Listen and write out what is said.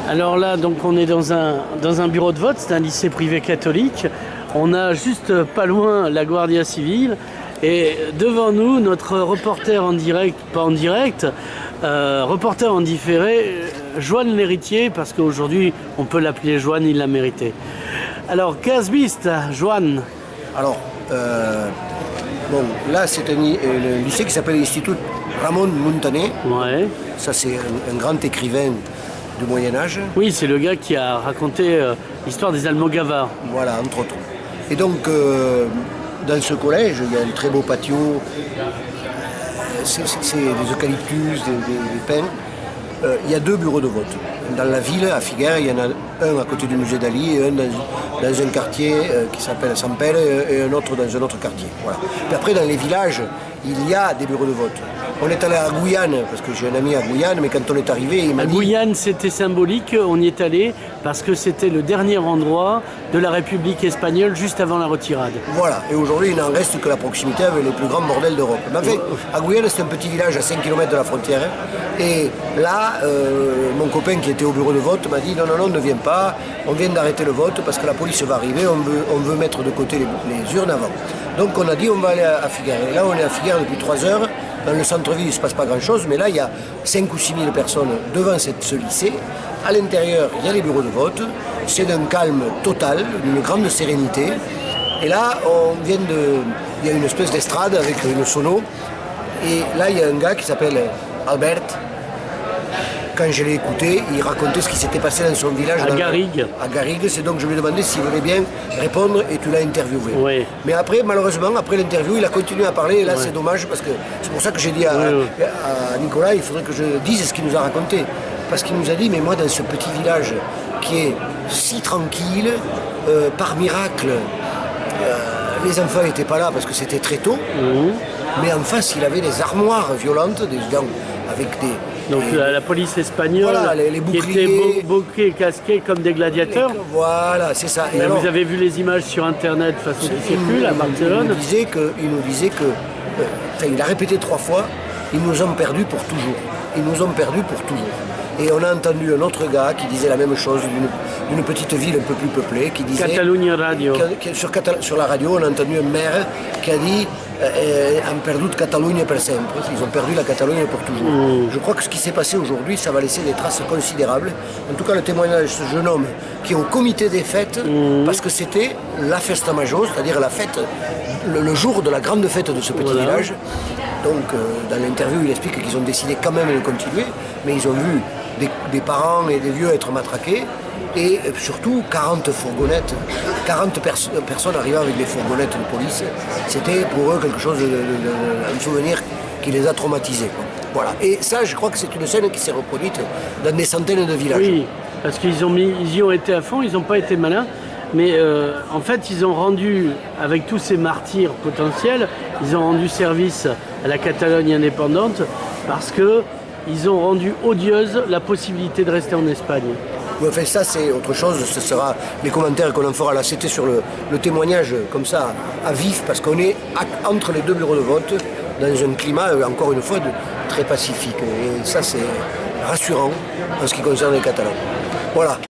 Alors là, donc on est dans un bureau de vote, c'est un lycée privé catholique. On a juste pas loin la Guardia Civile et devant nous notre reporter en direct, pas en direct, reporter en différé, Joan l'héritier, parce qu'aujourd'hui on peut l'appeler Joan, il l'a mérité. Alors, qu'has vist, Joan? Alors, bon, là c'est le lycée qui s'appelle l'Institut Ramon Muntaner. Ouais. Ça c'est un grand écrivain du Moyen-Âge. Oui, c'est le gars qui a raconté l'histoire des Almogavar. Voilà, entre autres. Et donc, dans ce collège, il y a un très beau patio, c'est des eucalyptus, des pins. Il y a 2 bureaux de vote. Dans la ville, à Figueres, il y en a un à côté du musée d'Ali et un dans un quartier qui s'appelle Sampere et un autre dans un autre quartier. Voilà. Puis après, dans les villages, il y a des bureaux de vote. On est allé à Guyane, parce que j'ai un ami à Guyane, mais quand on est arrivé, il m'a dit... Guyane, c'était symbolique, on y est allé parce que c'était le dernier endroit de la République espagnole juste avant la retirade. Voilà, et aujourd'hui, il n'en reste que la proximité avec les plus grands bordels d'Europe. Mais en fait, à Guyane, c'est un petit village à 5 km de la frontière. Et là, mon copain qui était au bureau de vote m'a dit non, non, non, ne viens pas, on vient d'arrêter le vote parce que la police va arriver, on veut mettre de côté les urnes avant. Donc on a dit on va aller à Figueres. Et là, on est à Figueres depuis 3 heures. Dans le centre-ville, il ne se passe pas grand-chose, mais là, il y a 5 ou 6 000 personnes devant ce lycée. À l'intérieur, il y a les bureaux de vote. C'est d'un calme total, d'une grande sérénité. Et là, il y a une espèce d'estrade avec une sono. Et là, il y a un gars qui s'appelle Albert. Quand je l'ai écouté, il racontait ce qui s'était passé dans son village. À Garrigues. À Garrigues, c'est donc je lui ai demandé s'il voulait bien répondre et tu l'as interviewé. Oui. Mais après, malheureusement, après l'interview, il a continué à parler et là c'est dommage parce que c'est pour ça que j'ai dit à Nicolas, il faudrait que je dise ce qu'il nous a raconté. Parce qu'il nous a dit, mais moi dans ce petit village qui est si tranquille, par miracle, les enfants n'étaient pas là parce que c'était très tôt, mais en face il avait des armoires violentes, des gens avec des... Donc la police espagnole, voilà, les qui était et casqués comme des gladiateurs. Voilà, c'est ça. Et alors, vous avez vu les images sur Internet façon qui circulent à Barcelone. Il nous disait que il a répété 3 fois, ils nous ont perdus pour toujours. Ils nous ont perdus pour toujours. Et on a entendu un autre gars qui disait la même chose d'une petite ville un peu plus peuplée, qui disait... Catalunya Radio. Sur la radio, on a entendu un maire qui a dit « Han perdut Catalunya per sempre ». Ils ont perdu la Catalogne pour toujours. Je crois que ce qui s'est passé aujourd'hui, ça va laisser des traces considérables. En tout cas, le témoignage de ce jeune homme qui est au comité des fêtes, parce que c'était la festa major, c'est-à-dire la fête, le jour de la grande fête de ce petit village. Donc, dans l'interview, il explique qu'ils ont décidé quand même de continuer, mais ils ont vu des parents et des vieux être matraqués, et surtout 40 fourgonnettes, 40 personnes arrivant avec des fourgonnettes de police. C'était pour eux quelque chose, un souvenir qui les a traumatisés. Voilà. Et ça, je crois que c'est une scène qui s'est reproduite dans des centaines de villages. Oui, parce qu'ils y ont été à fond, ils n'ont pas été malins. Mais en fait, ils ont rendu, avec tous ces martyrs potentiels, ils ont rendu service à la Catalogne indépendante parce qu'ils ont rendu odieuse la possibilité de rester en Espagne. Oui, enfin, ça, c'est autre chose. Ce sera les commentaires qu'on en fera là. C'était sur le témoignage comme ça, à vif, parce qu'on est entre les 2 bureaux de vote, dans un climat, encore une fois, très pacifique. Et ça, c'est rassurant en ce qui concerne les Catalans. Voilà.